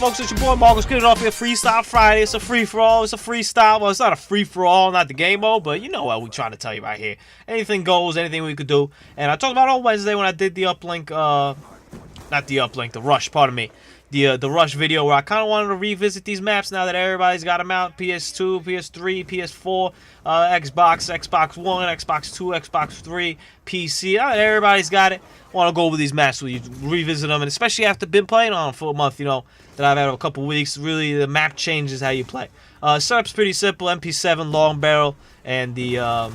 folks? It's your boy Marcos, getting off here Freestyle Friday. It's a free-for-all. It's a freestyle. Well, it's not a free-for-all, not the game mode, but you know what we're trying to tell you right here. Anything goes, anything we could do. And I talked about it on Wednesday when I did the uplink, not the uplink, the rush, pardon me. The rush video where I kind of wanted to revisit these maps now that everybody's got them out. PS2, PS3, PS4, Xbox, Xbox One, Xbox 2, Xbox 3, PC. Everybody's got it. I want to go over these maps with you, revisit them, and especially after been playing on them for a month, you know, that I've had a couple weeks. Really, the map changes how you play. Setup's pretty simple. MP7 long barrel and the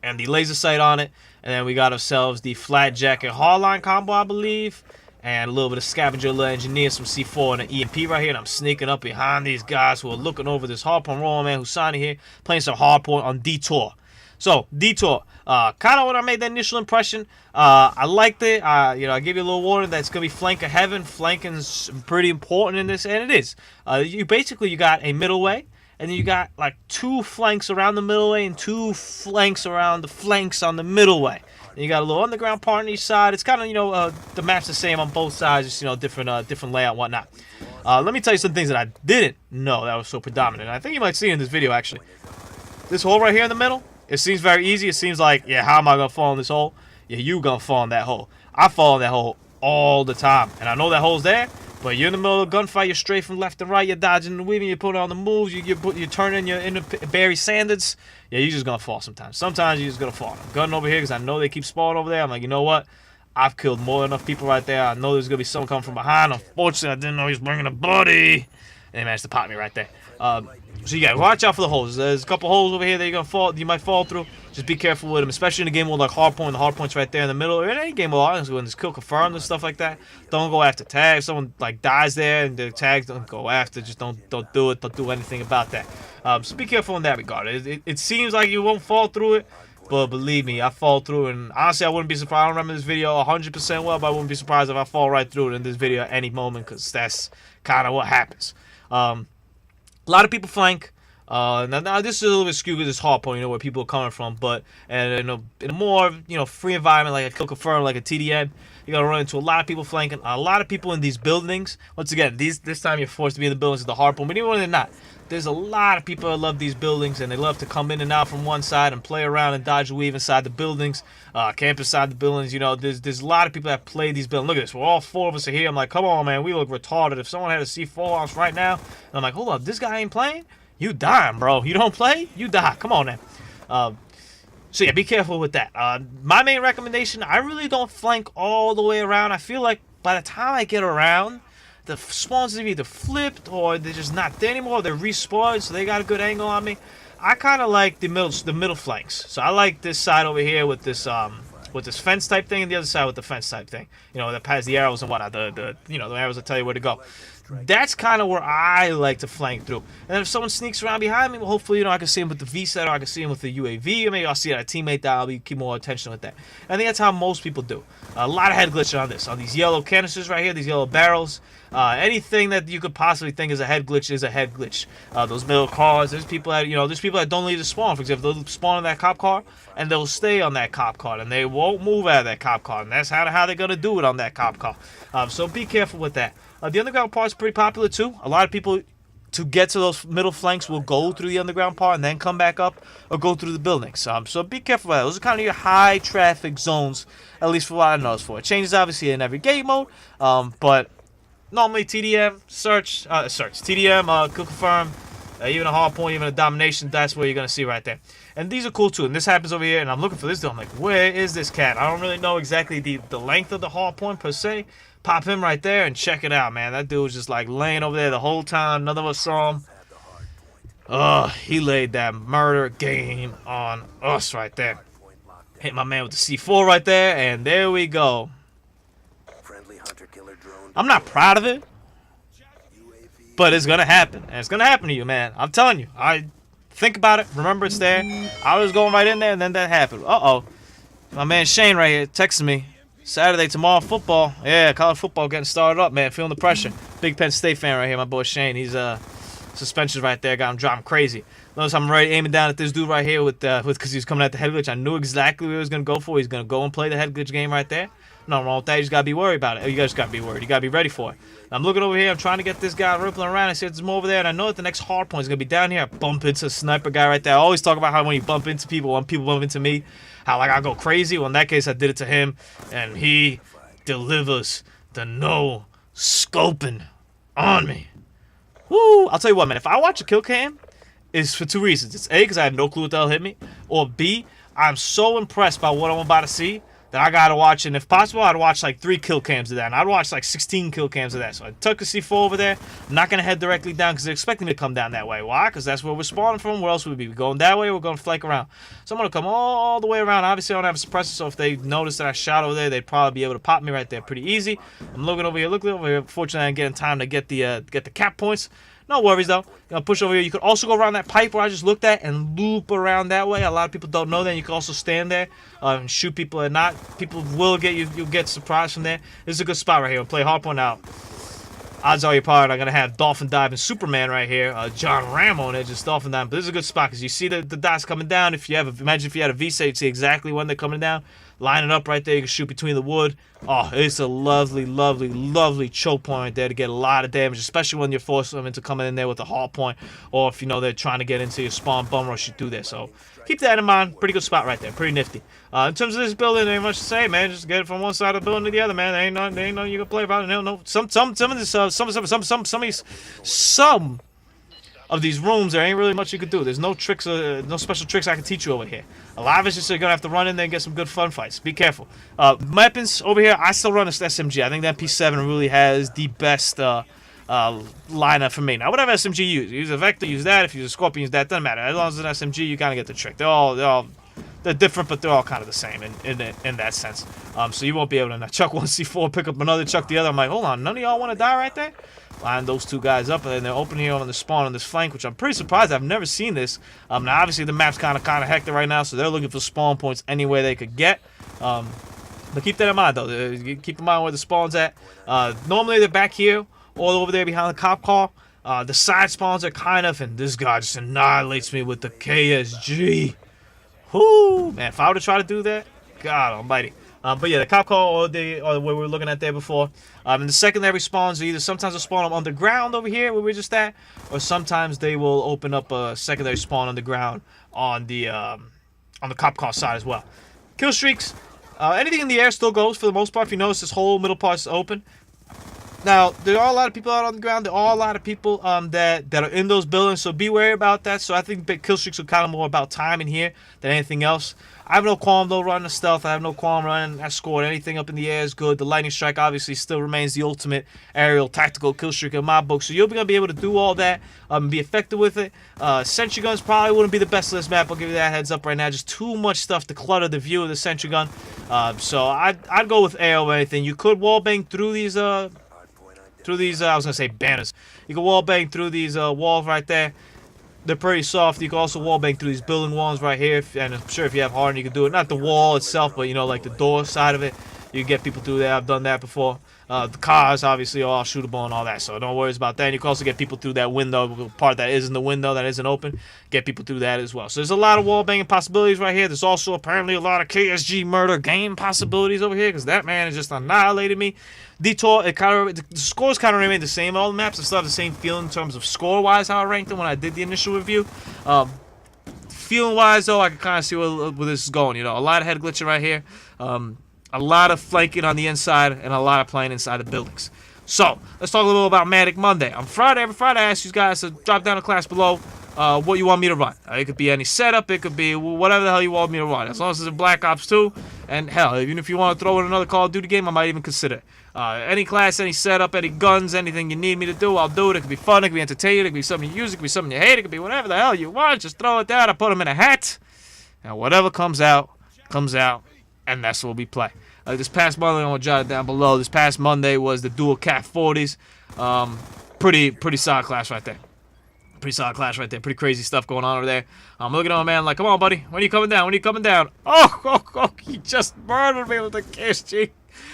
laser sight on it, and then we got ourselves the flat jacket hardline combo, I believe. And a little bit of scavenger, a little engineer, some C4 and an EMP right here. And I'm sneaking up behind these guys who are looking over this Hardpoint roll, man, Husani here, playing some Hardpoint on Detour. So, Detour, kind of when I made that initial impression, I liked it. You know, I gave you a little warning that it's going to be flank of heaven. Flanking's pretty important in this, and it is. You got a middle way, and then you got like 2 flanks around the middle way and 2 flanks around the flanks on the middle way. And you got a little underground part on each side. It's kind of, you know, the map's the same on both sides, just, you know, different layout and whatnot. Let me tell you some things that I didn't know that was so predominant. And I think you might see in this video, actually. This hole right here in the middle, it seems very easy. It seems like, yeah, how am I going to fall in this hole? Yeah, you going to fall in that hole. I fall in that hole all the time. And I know that hole's there, but you're in the middle of a gunfight. You're straight from left and right. You're dodging and weaving. You're putting on the moves. You're turning. You're in the Barry Sanders. Yeah, you're just going to fall sometimes. Sometimes you're just going to fall. I'm gunning over here because I know they keep spawning over there. I'm like, you know what? I've killed more than enough people right there. I know there's going to be someone coming from behind. Unfortunately, I didn't know he was bringing a buddy. And they managed to pop me right there. So you got to watch out for the holes. There's a couple holes over here that you're going to fall. You might fall through. Just be careful with them, especially in a game mode like Hardpoint. The Hardpoint's right there in the middle. Or in any game mode, honestly, when there's kill confirmed and stuff like that, don't go after tags. Someone like dies there and the tags don't go after. Just don't do it. Don't do anything about that. So be careful in that regard. It seems like you won't fall through it, but believe me, I fall through it. And honestly, I wouldn't be surprised. I don't remember this video 100% well, but I wouldn't be surprised if I fall right through it in this video at any moment, because that's kind of what happens. A lot of people flank. Now this is a little bit skewed with this Hardpoint, you know, where people are coming from, but in a more, you know, free environment like a kill confirm, like a TDM, you're gonna run into a lot of people flanking, a lot of people in these buildings. Once again, this time you're forced to be in the buildings of the Hardpoint, but even when they're not, there's a lot of people that love these buildings, and they love to come in and out from one side and play around and dodge and weave inside the buildings, camp inside the buildings. You know, there's a lot of people that play these buildings. Look at this, we're all 4 of us are here. I'm like, come on, man, we look retarded. If someone had a C4 on us right now, and I'm like, hold up, this guy ain't playing? You dying, bro. You don't play? You die. Come on, now. So, yeah, be careful with that. My main recommendation, I really don't flank all the way around. I feel like by the time I get around, the spawns have either flipped or they're just not there anymore. They're respawned, so they got a good angle on me. I kind of like the middle flanks. So I like this side over here with this fence type thing, and the other side with the fence type thing. You know, that has the arrows and whatnot. The arrows that tell you where to go. That's kind of where I like to flank through. And then if someone sneaks around behind me, well, hopefully, you know, I can see him with the V-set, or I can see him with the UAV, or maybe I'll see a teammate that I'll keep more attention with that. And I think that's how most people do. A lot of head glitching on this. On these yellow canisters right here, these yellow barrels. Anything that you could possibly think is a head glitch is a head glitch. Those middle cars, there's people that don't leave the spawn. For example, they'll spawn on that cop car, and they'll stay on that cop car, and they won't move out of that cop car. And that's how they're going to do it on that cop car. So be careful with that. The underground part is pretty popular too. A lot of people, to get to those middle flanks, will go through the underground part and then come back up, or go through the buildings. So be careful with that. Those are kind of your high traffic zones, at least for what I know it's for. It changes obviously in every game mode, but normally TDM, TDM, kill confirm, even a Hardpoint, even a domination, that's where you're going to see right there. And these are cool too. And this happens over here, and I'm looking for this dude. I'm like, where is this cat? I don't really know exactly the length of the Hardpoint per se. Pop him right there and check it out, man. That dude was just like laying over there the whole time. None of us saw him. He laid that murder game on us right there. Hit my man with the C4 right there, and there we go. I'm not proud of it, but it's gonna happen. And it's gonna happen to you, man. I'm telling you. I think about it. Remember, it's there. I was going right in there, and then that happened. Uh-oh. My man Shane right here texting me. Saturday, tomorrow, football. Yeah, college football getting started up, man. Feeling the pressure. Big Penn State fan right here, my boy Shane. He's suspensions right there got him driving crazy. Notice I'm already aiming down at this dude right here with because he was coming at the head glitch. I knew exactly what he was gonna go for. He's gonna go and play the head glitch game right there. Nothing wrong with that. You just gotta be worried about it. You guys gotta be worried. You gotta be ready for it. I'm looking over here. I'm trying to get this guy rippling around. I see there's more over there, and I know that the next hard point is gonna be down here. I bump into a sniper guy right there. I always talk about how when you bump into people, when people bump into me, how like I go crazy. Well, in that case, I did it to him, and he delivers the no scoping on me. Woo! I'll tell you what, man. If I watch a kill cam, it's for two reasons. It's A, because I have no clue what the hell hit me, or B, I'm so impressed by what I'm about to see that I gotta watch, and if possible, I'd watch like 3 kill cams of that, and I'd watch like 16 kill cams of that. So I took a C4 over there. I'm not gonna head directly down because they're expecting me to come down that way. Why? Because that's where we're spawning from. Where else would we be? We're going that way, we're going to flank around. So I'm gonna come all the way around. Obviously, I don't have a suppressor, so if they notice that I shot over there, they'd probably be able to pop me right there pretty easy. I'm looking over here, Fortunately, I'm getting time to get the cap points. No worries though. Push over here. You could also go around that pipe where I just looked at and loop around that way. A lot of people don't know that. You can also stand there and shoot people or not. People will get you. You'll get surprised from there. This is a good spot right here. We'll play Hardpoint out. Odds are you're probably not gonna have Dolphin Diving Superman right here. John Rambo on it, just Dolphin Diving. But this is a good spot because you see the dots coming down. Imagine if you had a V-Save, you'd see exactly when they're coming down. Line it up right there. You can shoot between the wood. Oh, it's a lovely, lovely, lovely choke point right there to get a lot of damage, especially when you're forcing them into coming in there with a hard point, or if you know they're trying to get into your spawn bum rush you through there. So keep that in mind. Pretty good spot right there. Pretty nifty. In terms of this building, there ain't much to say, man. Just get it from one side of the building to the other, man. There ain't nothing you can play about it. No. Some of these rooms, there ain't really much you could do. There's no tricks, no special tricks I can teach you over here. A lot of it's just you're gonna have to run in there and get some good fun fights. Be careful. Weapons over here, I still run this SMG. I think the MP7 really has the best lineup for me. Now, whatever SMG you use, use a Vector, use that. If you use a Scorpion, use that. Doesn't matter. As long as it's an SMG, you kind of get the trick. They're different, but they're all kind of the same in that sense. So you won't be able to chuck one C4, pick up another, chuck the other. I'm like, hold on, none of y'all want to die right there? Line those two guys up, and then they're open here on the spawn on this flank, which I'm pretty surprised. I've never seen this. Now, obviously, the map's kind of hectic right now, so they're looking for spawn points any way they could get. But keep that in mind, though. Keep in mind where the spawn's at. Normally, they're back here, all over there behind the cop car. The side spawns are kind of, and this guy just annihilates me with the KSG. Whoo! Man, if I were to try to do that, God almighty. But yeah, the cop car or where we were looking at there before. And the secondary spawns are either sometimes they'll spawn them underground over here where we're just at, or sometimes they will open up a secondary spawn underground on the cop car side as well. Kill streaks, anything in the air still goes for the most part. If you notice, this whole middle part is open. Now, there are a lot of people out on the ground. There are a lot of people that are in those buildings, so be wary about that. So I think big kill streaks are kind of more about timing here than anything else. I have no qualm, though, running a stealth. I have no qualm running escort. Anything up in the air is good. The lightning strike obviously still remains the ultimate aerial tactical kill streak in my book. So you're going to be able to do all that and be effective with it. Sentry guns probably wouldn't be the best of this map. I'll give you that heads up right now. Just too much stuff to clutter the view of the sentry gun. So I'd go with AO or anything. You could wallbang through these... I was going to say banners. You can wallbang through these walls right there. They're pretty soft. You can also wallbang through these building walls right here. And I'm sure if you have hardened, you can do it. Not the wall itself, but, you know, like the door side of it. You can get people through there. I've done that before. The cars, obviously, are all shootable and all that. So don't worry about that. And you can also get people through that window. The part that is in the window that isn't open. Get people through that as well. So there's a lot of wallbanging possibilities right here. There's also apparently a lot of KSG murder game possibilities over here. Because that man has just annihilated me. Detour, the scores kind of remain the same on all the maps. I still have the same feeling in terms of score-wise how I ranked them when I did the initial review. Feeling-wise, though, I can kind of see where this is going. You know, a lot of head glitching right here. A lot of flanking on the inside, and a lot of playing inside the buildings. So, let's talk a little about Manic Monday. On Friday, every Friday, I ask you guys to drop down a class below what you want me to run. It could be any setup, it could be whatever the hell you want me to run. As long as it's a Black Ops 2, and hell, even if you want to throw in another Call of Duty game, I might even consider it. Any class, any setup, any guns, anything you need me to do, I'll do it. It could be fun, it could be entertaining, it could be something you use, it could be something you hate, it could be whatever the hell you want. Just throw it down, I put them in a hat, and whatever comes out, and that's what we play. This past Monday, I'm going to jot it down below. This past Monday was the dual Cat 40s. Pretty solid class right there. Pretty crazy stuff going on over there. I'm looking at my man like, come on, buddy. When are you coming down? Oh, he just murdered me with a KSG.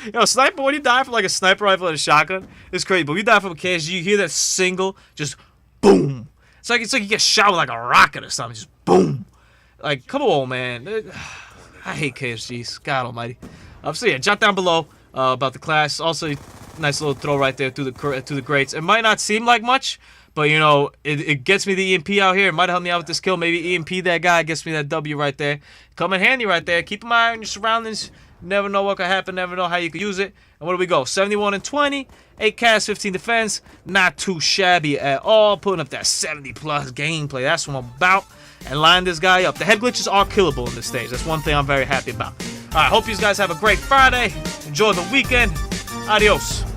You know, sniper, when you die from like a sniper rifle and a shotgun, it's crazy. But when you die from a KSG, you hear that single, just boom. It's like you get shot with like a rocket or something. Just boom. Like, come on, man. I hate KSGs. God almighty. So yeah, jot down below about the class. Also, nice little throw right there through the grates. It might not seem like much, but you know, it gets me the EMP out here. It might help me out with this kill. Maybe EMP that guy, gets me that W right there. Come in handy right there. Keep an eye on your surroundings. Never know what could happen. Never know how you could use it. And where do we go? 71 and 20. 8 cast, 15 defense. Not too shabby at all. Putting up that 70+ gameplay. That's what I'm about. And line this guy up. The head glitches are killable in this stage. That's one thing I'm very happy about. Alright, hope you guys have a great Friday. Enjoy the weekend. Adios.